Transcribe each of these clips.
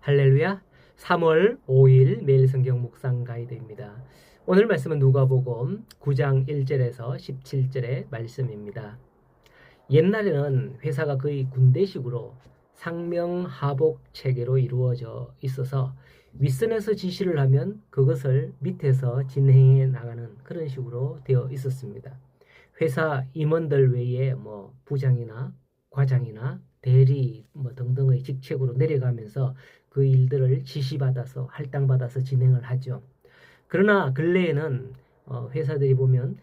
할렐루야. 3월 5일 매일 성경 묵상 가이드입니다. 오늘 말씀은 누가복음 9장 1절에서 17절의 말씀입니다. 옛날에는 회사가 거의 군대식으로 상명하복 체계로 이루어져 있어서 윗선에서 지시를 하면 그것을 밑에서 진행해 나가는 그런 식으로 되어 있었습니다. 회사 임원들 외에 부장이나 과장이나 대리 등등의 직책으로 내려가면서 그 일들을 지시받아서 할당받아서 진행을 하죠. 그러나 근래에는 회사들이 보면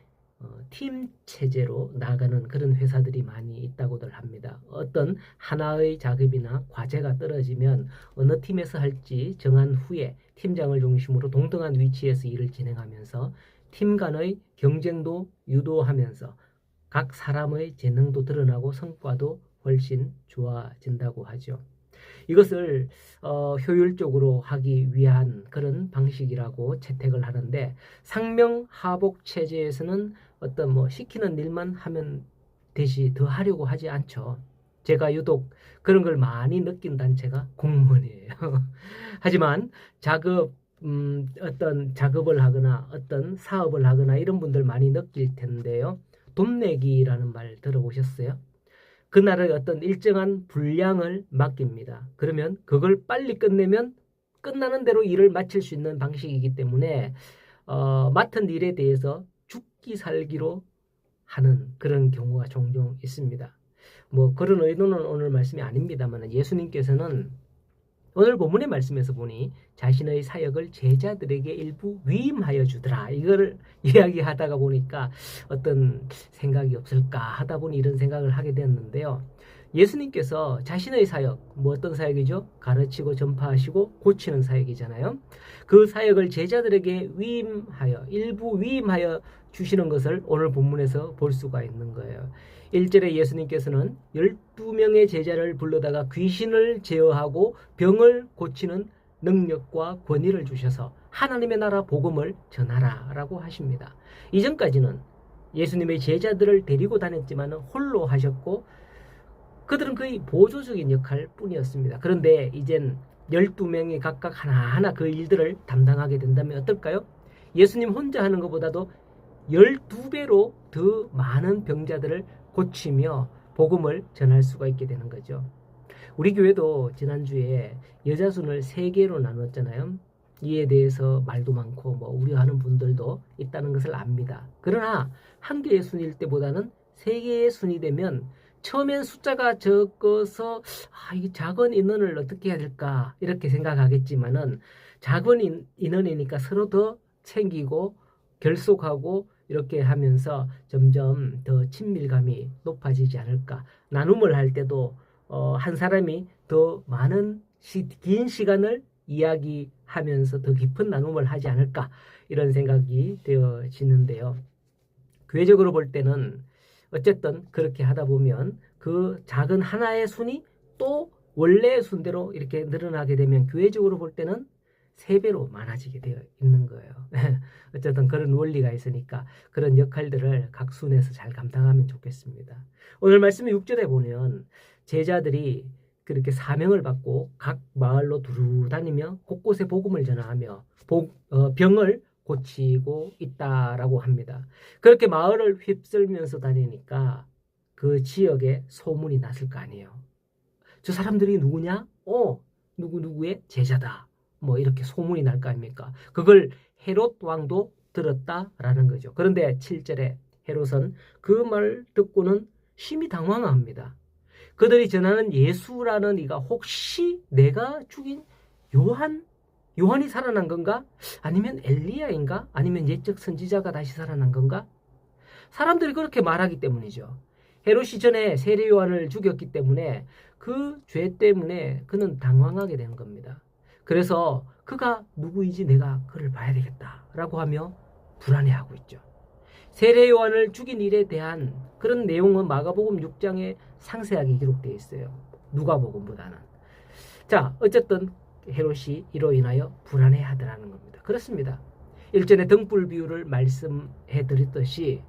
팀 체제로 나가는 그런 회사들이 많이 있다고들 합니다. 어떤 하나의 작업이나 과제가 떨어지면 어느 팀에서 할지 정한 후에 팀장을 중심으로 동등한 위치에서 일을 진행하면서 팀 간의 경쟁도 유도하면서 각 사람의 재능도 드러나고 성과도 훨씬 좋아진다고 하죠. 이것을 효율적으로 하기 위한 그런 방식이라고 채택을 하는데, 상명하복 체제에서는 어떤 시키는 일만 하면 되지 더 하려고 하지 않죠. 제가 유독 그런 걸 많이 느낀 단체가 공무원이에요. 하지만 어떤 작업을 하거나 어떤 사업을 하거나 이런 분들 많이 느낄 텐데요. 돈 내기라는 말 들어보셨어요? 그날의 어떤 일정한 분량을 맡깁니다. 그러면 그걸 빨리 끝내면 끝나는 대로 일을 마칠 수 있는 방식이기 때문에 맡은 일에 대해서 죽기 살기로 하는 그런 경우가 종종 있습니다. 그런 의도는 오늘 말씀이 아닙니다만, 예수님께서는 오늘 본문의 말씀에서 보니 자신의 사역을 제자들에게 일부 위임하여 주더라, 이걸 이야기하다가 보니까 어떤 생각이 없을까 하다 보니 이런 생각을 하게 되었는데요. 예수님께서 자신의 사역, 어떤 사역이죠? 가르치고 전파하시고 고치는 사역이잖아요. 그 사역을 제자들에게 일부 위임하여 주시는 것을 오늘 본문에서 볼 수가 있는 거예요. 1절에 예수님께서는 12명의 제자를 불러다가 귀신을 제어하고 병을 고치는 능력과 권위를 주셔서 하나님의 나라 복음을 전하라 라고 하십니다. 이전까지는 예수님의 제자들을 데리고 다녔지만 홀로 하셨고 그들은 거의 보조적인 역할 뿐이었습니다. 그런데 이젠 12명이 각각 하나하나 그 일들을 담당하게 된다면 어떨까요? 예수님 혼자 하는 것보다도 12배로 더 많은 병자들을 고치며 복음을 전할 수가 있게 되는 거죠. 우리 교회도 지난주에 여자 순을 3개로 나눴잖아요. 이에 대해서 말도 많고 우려하는 분들도 있다는 것을 압니다. 그러나 한 개의 순일 때보다는 3개의 순이 되면 처음엔 숫자가 적어서 이 작은 인원을 어떻게 해야 될까 이렇게 생각하겠지만은, 작은 인원이니까 서로 더 챙기고 결속하고 이렇게 하면서 점점 더 친밀감이 높아지지 않을까. 나눔을 할 때도 한 사람이 더 많은 긴 시간을 이야기하면서 더 깊은 나눔을 하지 않을까, 이런 생각이 되어지는데요. 교회적으로 볼 때는 어쨌든 그렇게 하다 보면 그 작은 하나의 순이 또 원래의 순대로 이렇게 늘어나게 되면 교회적으로 볼 때는 3배로 많아지게 되어 있는 거예요. 어쨌든 그런 원리가 있으니까 그런 역할들을 각 순에서 잘 감당하면 좋겠습니다. 오늘 말씀 6절에 보면 제자들이 그렇게 사명을 받고 각 마을로 두루 다니며 곳곳에 복음을 전하며 병을 고치고 있다라고 합니다. 그렇게 마을을 휩쓸면서 다니니까 그 지역에 소문이 났을 거 아니에요. 저 사람들이 누구냐? 누구누구의 제자다. 이렇게 소문이 날 거 아닙니까? 그걸 헤롯 왕도 들었다라는 거죠. 그런데 7절에 헤롯은 그 말 듣고는 심히 당황합니다. 그들이 전하는 예수라는 이가 혹시 내가 죽인 요한이 살아난 건가? 아니면 엘리야인가? 아니면 옛적 선지자가 다시 살아난 건가? 사람들이 그렇게 말하기 때문이죠. 헤롯이 전에 세례 요한을 죽였기 때문에 그 죄 때문에 그는 당황하게 된 겁니다. 그래서 그가 누구인지 내가 그를 봐야 되겠다라고 하며 불안해하고 있죠. 세례 요한을 죽인 일에 대한 그런 내용은 마가복음 6장에 상세하게 기록되어 있어요. 누가복음보다는. 자, 어쨌든 헤롯이 이로 인하여 불안해하더라는 겁니다. 그렇습니다. 일전에 등불 비유를 말씀해 드렸듯이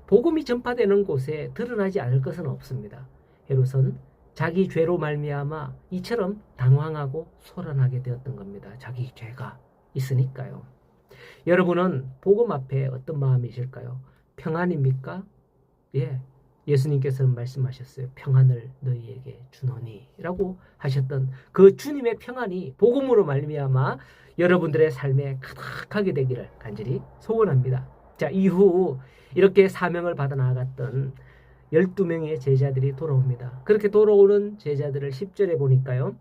복음이 전파되는 곳에 드러나지 않을 것은 없습니다. 헤롯은 자기 죄로 말미암아 이처럼 당황하고 소란하게 되었던 겁니다. 자기 죄가 있으니까요. 여러분은 복음 앞에 어떤 마음이실까요? 평안입니까? 예, 예수님께서는 말씀하셨어요. 평안을 너희에게 주노니 라고 하셨던 그 주님의 평안이 복음으로 말미암아 여러분들의 삶에 가득하게 되기를 간절히 소원합니다. 자, 이후 이렇게 사명을 받아 나아갔던 12명의 제자들이 돌아옵니다. 그렇게 돌아오는 제자들을 10절에 보니까요.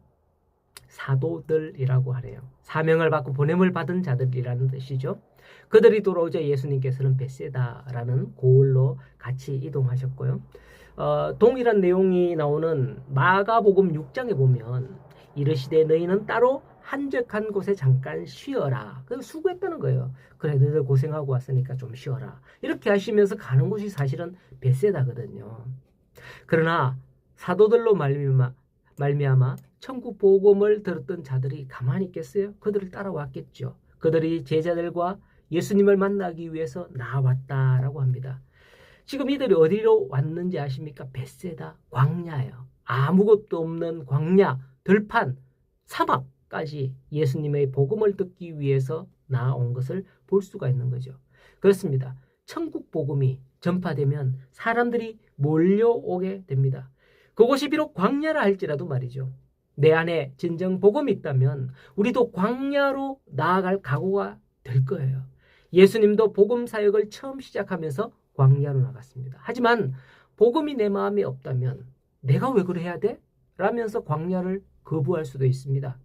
사도들이라고 하래요. 사명을 받고 보냄을 받은 자들이라는 뜻이죠. 그들이 돌아오자 예수님께서는 벳세다라는 고을로 같이 이동하셨고요. 동일한 내용이 나오는 마가복음 6장에 보면 이르시되 너희는 따로 한적한 곳에 잠깐 쉬어라. 그래서 수고했다는 거예요. 그래 너희들 고생하고 왔으니까 좀 쉬어라. 이렇게 하시면서 가는 곳이 사실은 벳세다거든요. 그러나 사도들로 말미암아 천국 복음을 들었던 자들이 가만히 있겠어요? 그들을 따라왔겠죠. 그들이 제자들과 예수님을 만나기 위해서 나왔다라고 합니다. 지금 이들이 어디로 왔는지 아십니까? 벳세다 광야예요. 아무것도 없는 광야, 들판, 사막까지 예수님의 복음을 듣기 위해서 나온 것을 볼 수가 있는 거죠. 그렇습니다. 천국 복음이 전파되면 사람들이 몰려오게 됩니다. 그곳이 비록 광야라 할지라도 말이죠. 내 안에 진정 복음이 있다면 우리도 광야로 나아갈 각오가 될 거예요. 예수님도 복음 사역을 처음 시작하면서 광야로 나갔습니다. 하지만 복음이 내 마음에 없다면 내가 왜 그래야 돼? 라면서 광야를 거부할 수도 있습니다.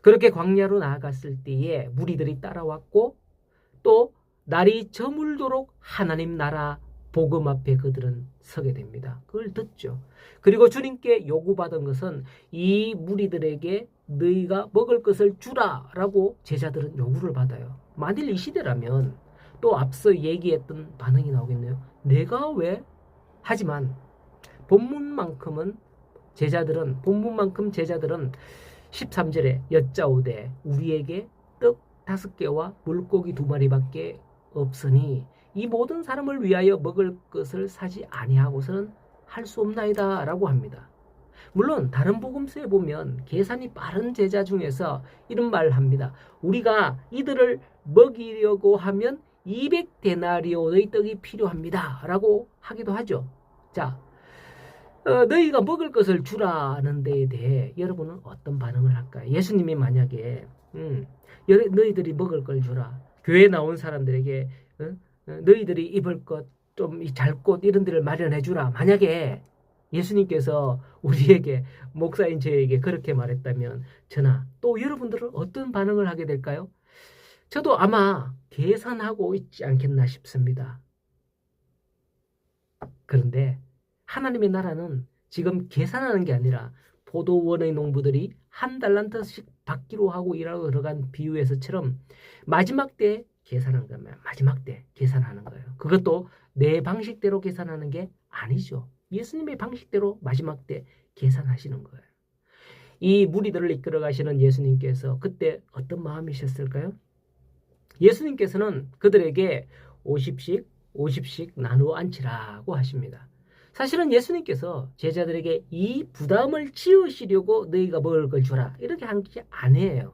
그렇게 광야로 나아갔을 때에 무리들이 따라왔고 또 날이 저물도록 하나님 나라 복음 앞에 그들은 서게 됩니다. 그걸 듣죠. 그리고 주님께 요구받은 것은 이 무리들에게 너희가 먹을 것을 주라라고 제자들은 요구를 받아요. 만일 이 시대라면 또 앞서 얘기했던 반응이 나오겠네요. 내가 왜? 하지만 본문만큼 제자들은 13절에 여짜오되 우리에게 떡 5개와 물고기 2마리밖에 없으니 이 모든 사람을 위하여 먹을 것을 사지 아니하고서는 할 수 없나이다 라고 합니다. 물론 다른 복음서에 보면 계산이 빠른 제자 중에서 이런 말을 합니다. 우리가 이들을 먹이려고 하면 200데나리온의 떡이 필요합니다 라고 하기도 하죠. 자, 너희가 먹을 것을 주라는 데에 대해 여러분은 어떤 반응을 할까요? 예수님이 만약에 너희들이 먹을 걸 주라. 교회에 나온 사람들에게 너희들이 입을 것, 좀 잘 곳 이런 데를 마련해 주라. 만약에 예수님께서 우리에게 목사인 저에게 그렇게 말했다면 저나 또 여러분들은 어떤 반응을 하게 될까요? 저도 아마 계산하고 있지 않겠나 싶습니다. 그런데 하나님의 나라는 지금 계산하는 게 아니라 포도원의 농부들이 한 달란트씩 받기로 하고 일하러 들어간 비유에서처럼 마지막 때 계산하는 거예요. 마지막 때 계산하는 거예요. 그것도 내 방식대로 계산하는 게 아니죠. 예수님의 방식대로 마지막 때 계산하시는 거예요. 이 무리들을 이끌어 가시는 예수님께서 그때 어떤 마음이셨을까요? 예수님께서는 그들에게 50씩 나누어 앉히라고 하십니다. 사실은 예수님께서 제자들에게 이 부담을 지으시려고 너희가 먹을 걸 주라 이렇게 한 게 아니에요.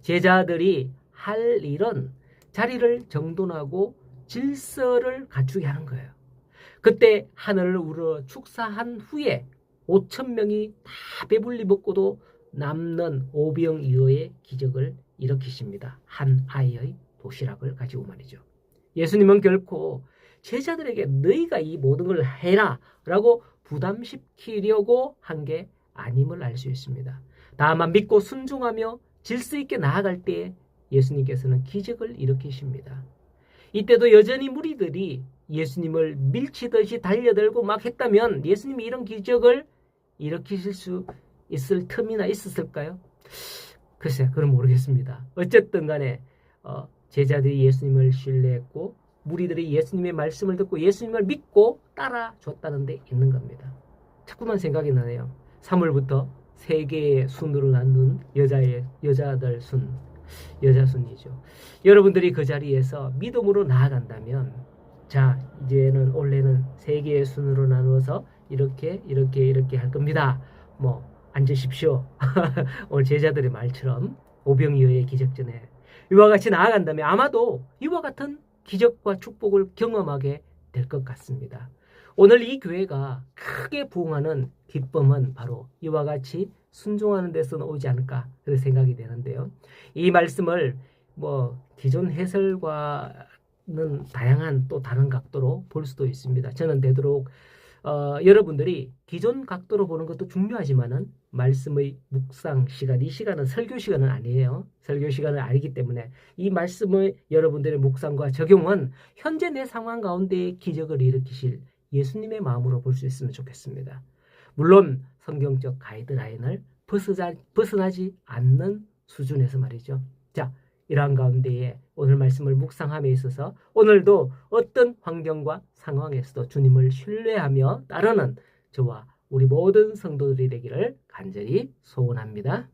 제자들이 할 일은 자리를 정돈하고 질서를 갖추게 하는 거예요. 그때 하늘을 우러 축사한 후에 5,000명이 다 배불리 먹고도 남는 오병이어의 기적을 일으키십니다. 한 아이의 도시락을 가지고 말이죠. 예수님은 결코 제자들에게 너희가 이 모든 걸 해라 라고 부담시키려고 한 게 아님을 알 수 있습니다. 다만 믿고 순종하며 질서 있게 나아갈 때 예수님께서는 기적을 일으키십니다. 이때도 여전히 무리들이 예수님을 밀치듯이 달려들고 막 했다면 예수님이 이런 기적을 일으키실 수 있을 틈이나 있었을까요? 글쎄, 그건 모르겠습니다. 어쨌든 간에 제자들이 예수님을 신뢰했고 무리들이 예수님의 말씀을 듣고 예수님을 믿고 따라줬다는 데 있는 겁니다. 자꾸만 생각이 나네요. 3월부터 3개의 순으로 나눈 여자들 순, 여자순이죠. 여러분들이 그 자리에서 믿음으로 나아간다면 자, 이제는 올해는 3개의 순으로 나누어서 이렇게 할 겁니다 뭐 앉으십시오. 오늘 제자들의 말처럼 오병이어의 기적전에 이와 같이 나아간다면 아마도 이와 같은 기적과 축복을 경험하게 될 것 같습니다. 오늘 이 교회가 크게 부흥하는 기쁨은 바로 이와 같이 순종하는 데서 오지 않을까 그런 생각이 되는데요. 이 말씀을 뭐 기존 해설과는 다양한 또 다른 각도로 볼 수도 있습니다. 저는 되도록 여러분들이 기존 각도로 보는 것도 중요하지만은 말씀의 묵상 시간, 이 시간은 설교 시간은 아니에요. 설교 시간은 아니기 때문에 이 말씀의 여러분들의 묵상과 적용은 현재 내 상황 가운데 기적을 일으키실 예수님의 마음으로 볼 수 있으면 좋겠습니다. 물론 성경적 가이드라인을 벗어나지 않는 수준에서 말이죠. 자, 이러한 가운데에 오늘 말씀을 묵상함에 있어서 오늘도 어떤 환경과 상황에서도 주님을 신뢰하며 따르는 저와 우리 모든 성도들이 되기를 간절히 소원합니다.